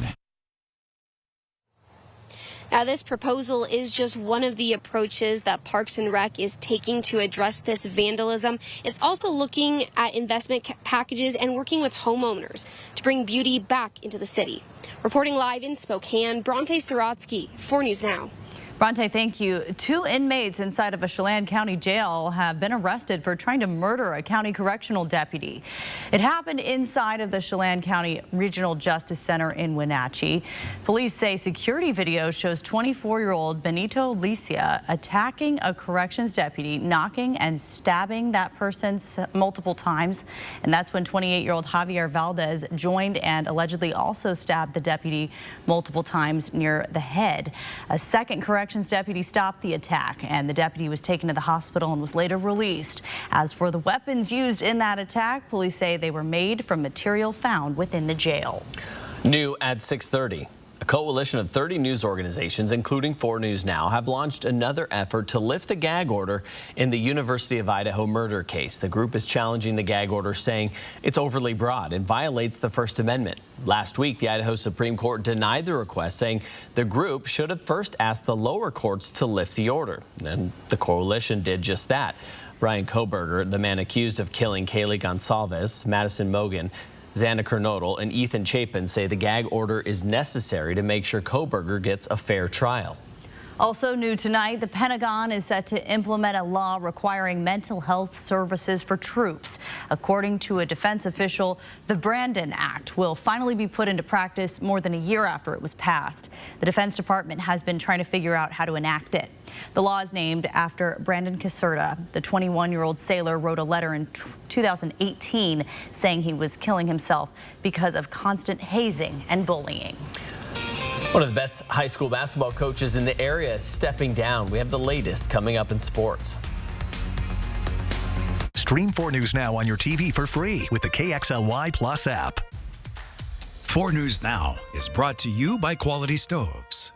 Now, this proposal is just one of the approaches that Parks and Rec is taking to address this vandalism. It's also looking at investment packages and working with homeowners to bring beauty back into the city. Reporting live in Spokane, Bronte Sorotsky, 4 News Now. Bronte, thank you. 2 inmates inside of a Chelan County jail have been arrested for trying to murder a county correctional deputy. It happened inside of the Chelan County Regional Justice Center in Wenatchee. Police say security video shows 24-year-old Benito Licia attacking a corrections deputy, knocking and stabbing that person multiple times. And that's when 28-year-old Javier Valdez joined and allegedly also stabbed the deputy multiple times near the head. A second corrections deputy stopped the attack, and the deputy was taken to the hospital and was later released. As for the weapons used in that attack, police say they were made from material found within the jail. New at 6:30. A coalition of 30 news organizations, including 4 News Now, have launched another effort to lift the gag order in the University of Idaho murder case. The group is challenging the gag order, saying it's overly broad and violates the First Amendment. Last week, the Idaho Supreme Court denied the request, saying the group should have first asked the lower courts to lift the order. And the coalition did just that. Brian Kohberger, the man accused of killing Kaylee Gonsalves, Madison Mogen, Xana Kernodle, and Ethan Chapin, say the gag order is necessary to make sure Kohberger gets a fair trial. Also new tonight, the Pentagon is set to implement a law requiring mental health services for troops. According to a defense official, the Brandon Act will finally be put into practice more than a year after it was passed. The Defense Department has been trying to figure out how to enact it. The law is named after Brandon Caserta. The 21-year-old sailor wrote a letter in 2018 saying he was killing himself because of constant hazing and bullying. One of the best high school basketball coaches in the area is stepping down. We have the latest coming up in sports. Stream 4 News Now on your TV for free with the KXLY Plus app. 4 News Now is brought to you by Quality Stoves.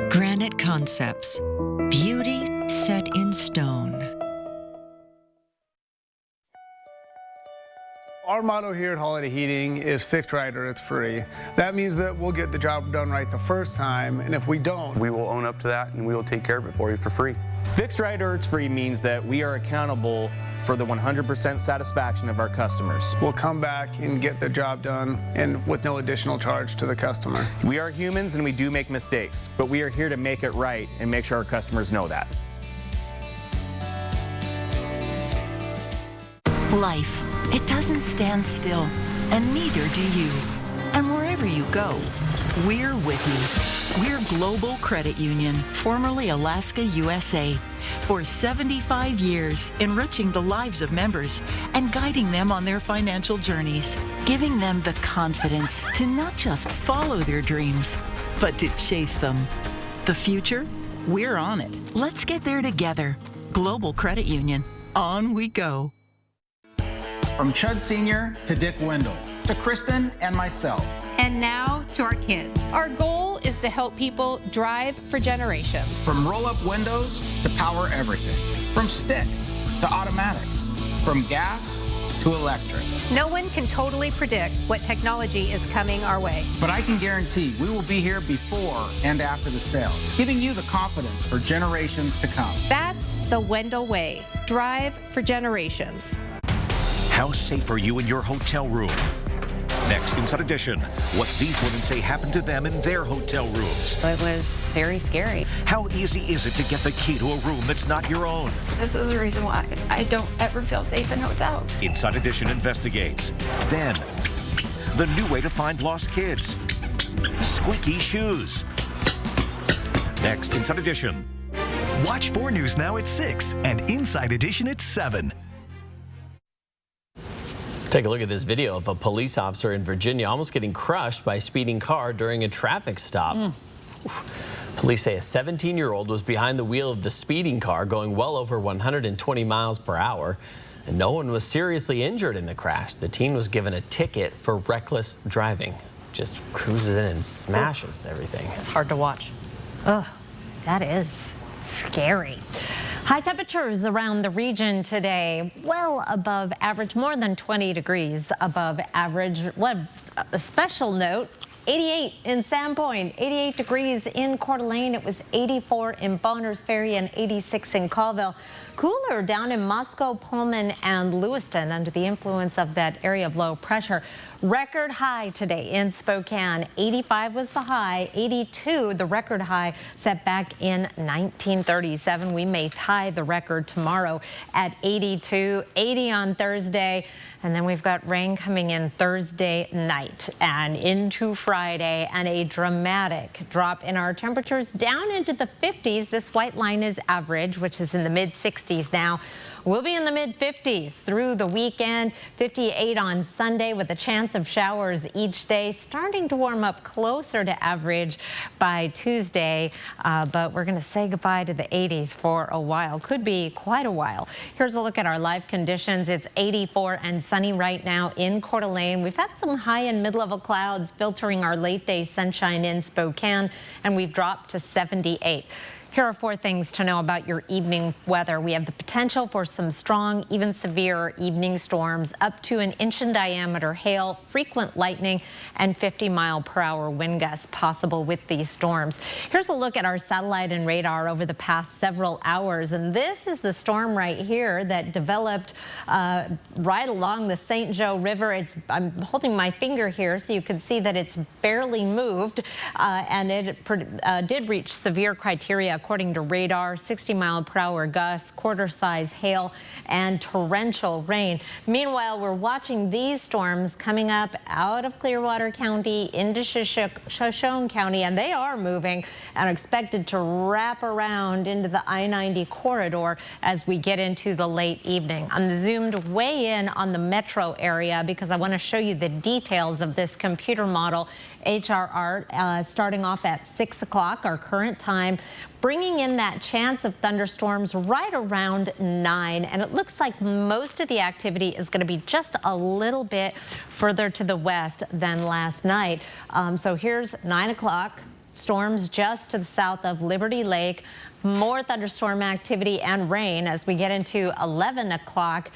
Granite Concepts. Beauty set in stone. Our motto here at Holiday Heating is fixed right or it's free. That means that we'll get the job done right the first time, and if we don't, we will own up to that and we will take care of it for you for free. Fixed right or it's free means that we are accountable for the 100% satisfaction of our customers. We'll come back and get the job done and with no additional charge to the customer. We are humans and we do make mistakes, but we are here to make it right and make sure our customers know that. Life, it doesn't stand still, and neither do you. And wherever you go, we're with you. We're Global Credit Union, formerly Alaska USA. For 75 years, enriching the lives of members and guiding them on their financial journeys, giving them the confidence to not just follow their dreams, but to chase them. The future? We're on it. Let's get there together. Global Credit Union. On we go. From Chud Sr. to Dick Wendell, to Kristen and myself. And now to our kids. Our goal is to help people drive for generations. From roll-up windows to power everything. From stick to automatic. From gas to electric. No one can totally predict what technology is coming our way. But I can guarantee we will be here before and after the sale, giving you the confidence for generations to come. That's the Wendell way. Drive for generations. How safe are you in your hotel room? Next, Inside Edition, what these women say happened to them in their hotel rooms. It was very scary. How easy is it to get the key to a room that's not your own? This is the reason why I don't ever feel safe in hotels. Inside Edition investigates. Then, the new way to find lost kids. Squeaky shoes. Next, Inside Edition. Watch 4 News now at 6 and Inside Edition at 7. Take a look at this video of a police officer in Virginia almost getting crushed by a speeding car during a traffic stop. Police say a 17-year-old was behind the wheel of the speeding car going well over 120 miles per hour. And no one was seriously injured in the crash. The teen was given a ticket for reckless driving. Just cruises in and smashes everything. It's hard to watch. Ugh, that is scary. High temperatures around the region today, well above average, more than 20 degrees above average. What a special note, 88 in Sandpoint, 88 degrees in Coeur d'Alene. It was 84 in Bonners Ferry and 86 in Colville. Cooler down in Moscow, Pullman, and Lewiston under the influence of that area of low pressure. Record high today in Spokane. 85 was the high, 82 the record high set back in 1937. We may tie the record tomorrow at 82, 80 on Thursday. And then we've got rain coming in Thursday night and into Friday, and a dramatic drop in our temperatures down into the 50s. This white line is average, which is in the mid 60s now. We'll be in the mid 50s through the weekend, 58 on Sunday with a chance of showers each day, starting to warm up closer to average by Tuesday. But we're going to say goodbye to the 80s for a while. Could be quite a while. Here's a look at our live conditions. It's 84 and sunny right now in Coeur d'Alene. We've had some high and mid-level clouds filtering our late day sunshine in Spokane, and we've dropped to 78. Here are 4 things to know about your evening weather. We have the potential for some strong, even severe evening storms, up to an inch in diameter hail, frequent lightning, and 50-mile-per-hour wind gusts possible with these storms. Here's a look at our satellite and radar over the past several hours. And this is the storm right here that developed right along the St. Joe River. I'm holding my finger here so you can see that it's barely moved, and it did reach severe criteria according to radar. 60-mile-per-hour gusts, quarter-size hail, and torrential rain. Meanwhile, we're watching these storms coming up out of Clearwater County into Shoshone County, and they are moving and are expected to wrap around into the I-90 corridor as we get into the late evening. I'm zoomed way in on the metro area because I want to show you the details of this computer model. HRR starting off at 6 o'clock, our current time, bringing in that chance of thunderstorms right around 9. And it looks like most of the activity is going to be just a little bit further to the west than last night. So here's 9 o'clock. Storms just to the south of Liberty Lake. More thunderstorm activity and rain as we get into 11 o'clock.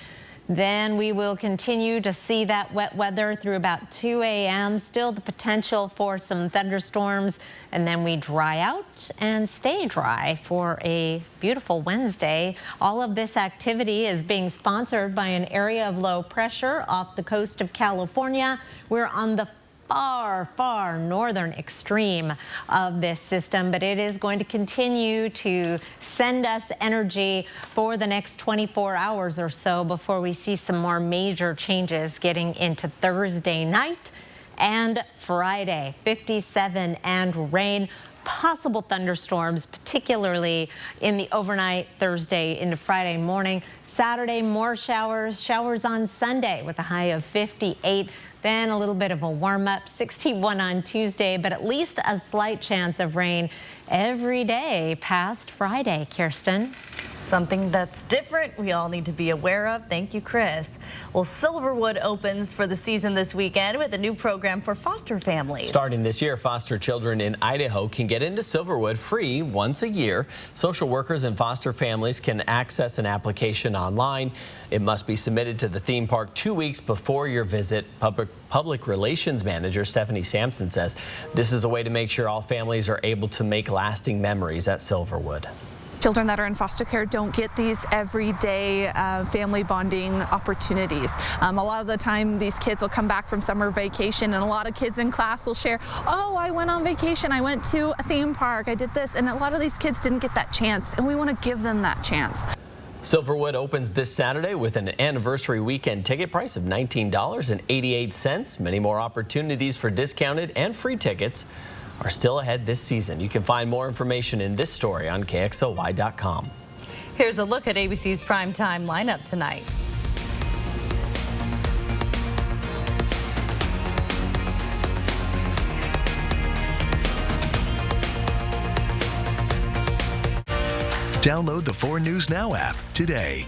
Then we will continue to see that wet weather through about 2 a.m. Still the potential for some thunderstorms, and then we dry out and stay dry for a beautiful Wednesday. All of this activity is being sponsored by an area of low pressure off the coast of California. We're on the far northern extreme of this system, but it is going to continue to send us energy for the next 24 hours or so before we see some more major changes getting into Thursday night And Friday, 57 and rain. Possible thunderstorms, particularly in the overnight Thursday into Friday morning. Saturday, more showers on Sunday with a high of 58. Then a little bit of a warm up, 61 on Tuesday, but at least a slight chance of rain every day past Friday. Kirsten. Something that's different we all need to be aware of. Thank you, Chris. Well, Silverwood opens for the season this weekend with a new program for foster families. Starting this year, foster children in Idaho can get into Silverwood free once a year. Social workers and foster families can access an application online. It must be submitted to the theme park 2 weeks before your visit. Public Relations Manager Stephanie Sampson says this is a way to make sure all families are able to make lasting memories at Silverwood. Children that are in foster care don't get these everyday family bonding opportunities. A lot of the time these kids will come back from summer vacation and a lot of kids in class will share, oh, I went on vacation, I went to a theme park, I did this, and a lot of these kids didn't get that chance, and we want to give them that chance. Silverwood opens this Saturday with an anniversary weekend ticket price of $19.88. Many more opportunities for discounted and free tickets are still ahead this season. You can find more information in this story on KXLY.com. Here's a look at ABC's primetime lineup tonight. Download the 4 News Now app today.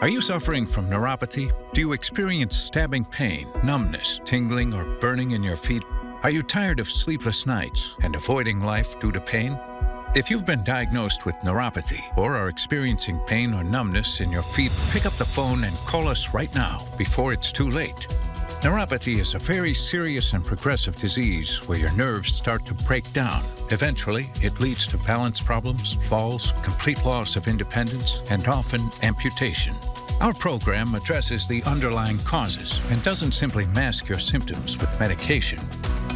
Are you suffering from neuropathy? Do you experience stabbing pain, numbness, tingling, or burning in your feet? Are you tired of sleepless nights and avoiding life due to pain? If you've been diagnosed with neuropathy or are experiencing pain or numbness in your feet, pick up the phone and call us right now before it's too late. Neuropathy is a very serious and progressive disease where your nerves start to break down. Eventually, it leads to balance problems, falls, complete loss of independence, and often amputation. Our program addresses the underlying causes and doesn't simply mask your symptoms with medication.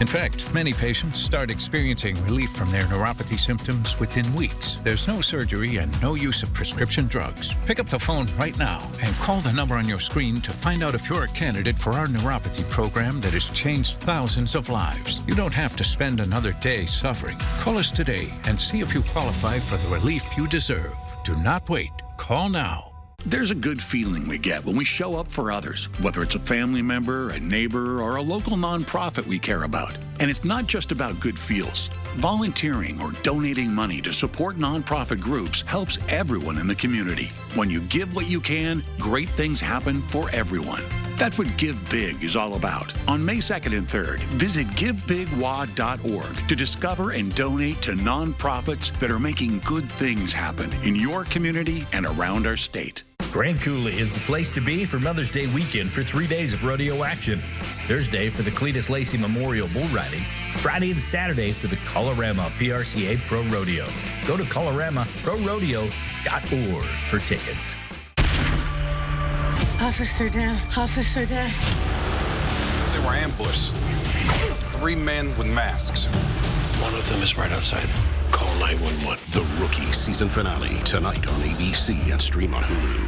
In fact, many patients start experiencing relief from their neuropathy symptoms within weeks. There's no surgery and no use of prescription drugs. Pick up the phone right now and call the number on your screen to find out if you're a candidate for our neuropathy program that has changed thousands of lives. You don't have to spend another day suffering. Call us today and see if you qualify for the relief you deserve. Do not wait. Call now. There's a good feeling we get when we show up for others, whether it's a family member, a neighbor, or a local nonprofit we care about. And it's not just about good feels. Volunteering or donating money to support nonprofit groups helps everyone in the community. When you give what you can, great things happen for everyone. That's what Give Big is all about. On May 2nd and 3rd, visit GiveBigWA.org to discover and donate to nonprofits that are making good things happen in your community and around our state. Grand Coulee is the place to be for Mother's Day weekend for 3 days of rodeo action. Thursday for the Cletus Lacey Memorial Bull Riding. Friday and Saturday for the Colorama PRCA Pro Rodeo. Go to ColoramaProRodeo.org for tickets. Officer down. Officer down. They were ambushed. 3 men with masks. One of them is right outside. Call 911. The Rookie season finale tonight on ABC and stream on Hulu.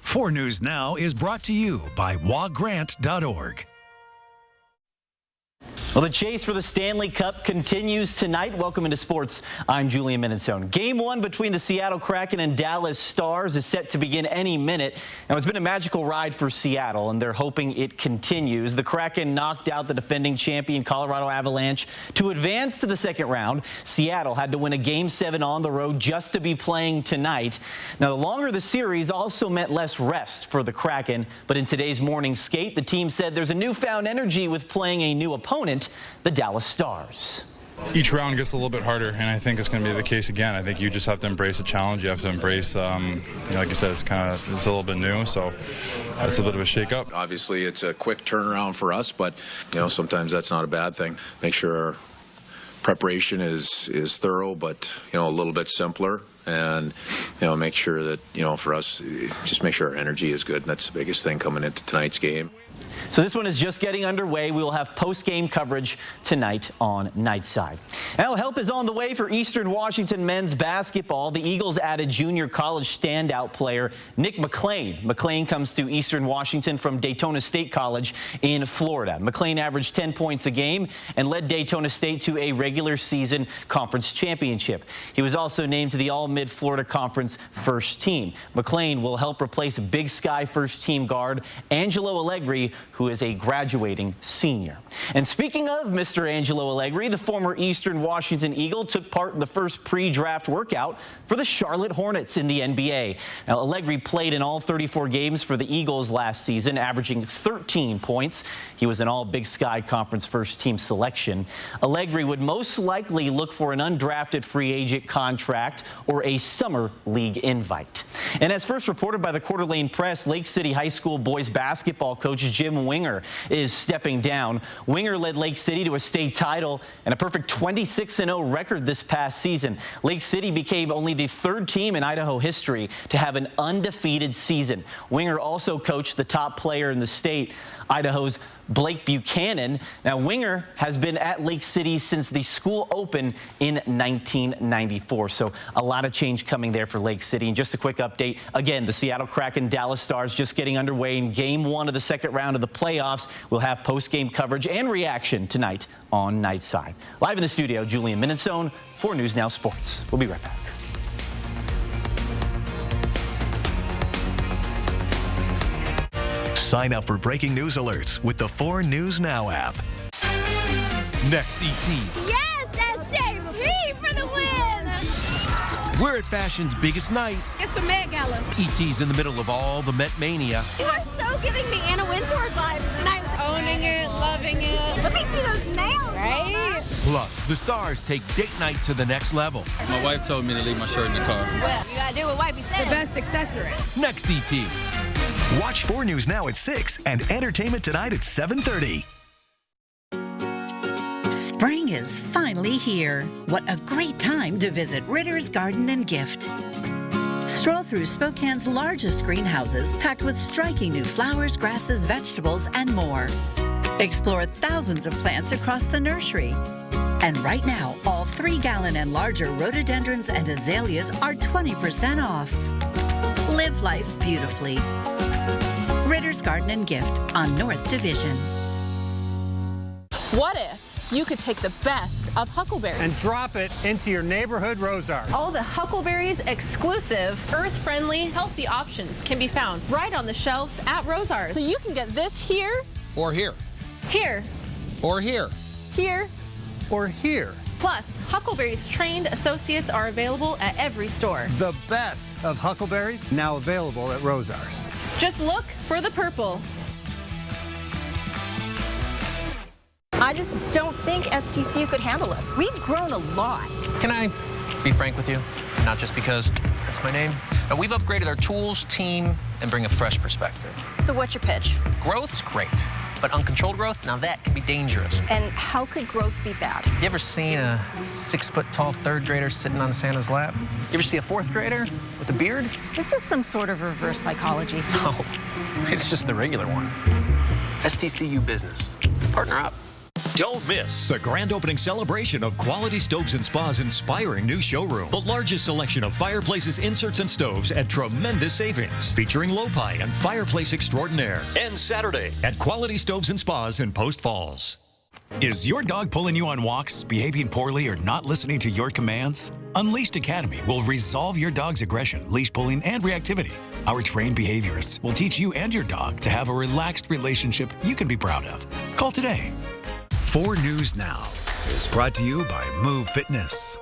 Four News Now is brought to you by WaGrant.org. Well, the chase for the Stanley Cup continues tonight. Welcome into sports. I'm Julian Minnesone. Game 1 between the Seattle Kraken and Dallas Stars is set to begin any minute. Now, it's been a magical ride for Seattle, and they're hoping it continues. The Kraken knocked out the defending champion Colorado Avalanche to advance to the second round. Seattle had to win a Game 7 on the road just to be playing tonight. Now, the longer the series also meant less rest for the Kraken, but in today's morning skate, the team said there's a newfound energy with playing a new opponent, the Dallas Stars. Each round gets a little bit harder, and I think it's going to be the case again. I think you just have to embrace the challenge. You have to embrace, like I said, it's a little bit new, so it's a bit of a shake-up. Obviously, it's a quick turnaround for us, but sometimes that's not a bad thing. Make sure our preparation is thorough, but a little bit simpler, and make sure that for us, just make sure our energy is good, and that's the biggest thing coming into tonight's game. So this one is just getting underway. We will have post-game coverage tonight on Nightside. Now, help is on the way for Eastern Washington men's basketball. The Eagles added junior college standout player Nick McLean. McLean comes to Eastern Washington from Daytona State College in Florida. McLean averaged 10 points a game and led Daytona State to a regular season conference championship. He was also named to the All-Mid-Florida Conference first team. McLean will help replace Big Sky first team guard Angelo Allegri, who is a graduating senior. And speaking of Mr. Angelo Allegri, the former Eastern Washington Eagle took part in the first pre-draft workout for the Charlotte Hornets in the NBA. Now, Allegri played in all 34 games for the Eagles last season, averaging 13 points. He was an all-Big Sky Conference first-team selection. Allegri would most likely look for an undrafted free agent contract or a summer league invite. And as first reported by the Coeur d'Alene Press, Lake City High School boys basketball coach Jim Winger is stepping down. Winger led Lake City to a state title and a perfect 26-0 record this past season. Lake City became only the third team in Idaho history to have an undefeated season. Winger also coached the top player in the state, Idaho's Blake Buchanan. Now, Winger has been at Lake City since the school opened in 1994. So a lot of change coming there for Lake City. And just a quick update. Again, the Seattle Kraken Dallas Stars just getting underway in game 1 of the second round of the playoffs. We'll have post-game coverage and reaction tonight on Nightside. Live in the studio, Julian Minnesone for News Now Sports. We'll be right back. Sign up for breaking news alerts with the 4 News Now app. Next, ET. Yes, SJP for the win! We're at fashion's biggest night. It's the Met Gala. ET's in the middle of all the Met Mania. You are so giving me Anna Wintour vibes tonight. Owning it, loving it. Let me see those nails. Right? Plus, the stars take date night to the next level. My wife told me to leave my shirt in the car. Well, you gotta do what wifey said. The best accessory. Next, ET. Watch 4 News Now at 6 and Entertainment Tonight at 7:30. Spring is finally here. What a great time to visit Ritter's Garden and Gift. Stroll through Spokane's largest greenhouses packed with striking new flowers, grasses, vegetables, and more. Explore thousands of plants across the nursery. And right now, all 3-gallon and larger rhododendrons and azaleas are 20% off. Live life beautifully. Ritter's Garden and Gift on North Division. What if you could take the best of Huckleberries and drop it into your neighborhood Rosars? All the Huckleberries exclusive, earth-friendly, healthy options can be found right on the shelves at Rosars. So you can get this here, Or here. here, Or here. here, Or here. Plus, Huckleberries trained associates are available at every store. The best of Huckleberries now available at Rosars. Just look for the purple. I just don't think STCU could handle us. We've grown a lot. Can I be frank with you? Not just because that's my name. Now, we've upgraded our tools, team, and bring a fresh perspective. So what's your pitch? Growth is great, but uncontrolled growth, now that can be dangerous. And how could growth be bad? You ever seen a 6-foot-tall 3rd grader sitting on Santa's lap? You ever see a 4th grader with a beard? This is some sort of reverse psychology. No, it's just the regular one. STCU Business. Partner up. Don't miss the grand opening celebration of Quality Stoves and Spa's inspiring new showroom. The largest selection of fireplaces, inserts, and stoves at tremendous savings. Featuring Lopi and Fireplace Extraordinaire. Ends Saturday at Quality Stoves and Spas in Post Falls. Is your dog pulling you on walks, behaving poorly, or not listening to your commands? Unleashed Academy will resolve your dog's aggression, leash pulling, and reactivity. Our trained behaviorists will teach you and your dog to have a relaxed relationship you can be proud of. Call today. 4 News Now is brought to you by Move Fitness.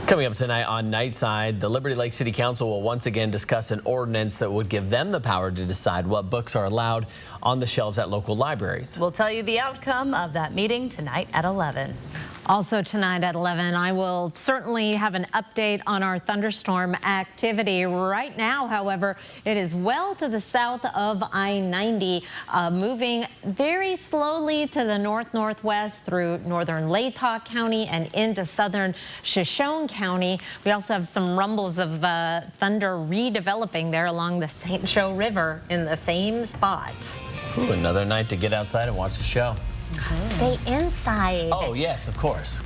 Coming up tonight on Nightside, the Liberty Lake City Council will once again discuss an ordinance that would give them the power to decide what books are allowed on the shelves at local libraries. We'll tell you the outcome of that meeting tonight at 11. Also tonight at 11, I will certainly have an update on our thunderstorm activity. Right now, however, it is well to the south of I-90, moving very slowly to the north-northwest through northern Latah County and into southern Shoshone County. We also have some rumbles of thunder redeveloping there along the St. Joe River in the same spot. Ooh, another night to get outside and watch the show. Stay inside. Oh, yes, of course.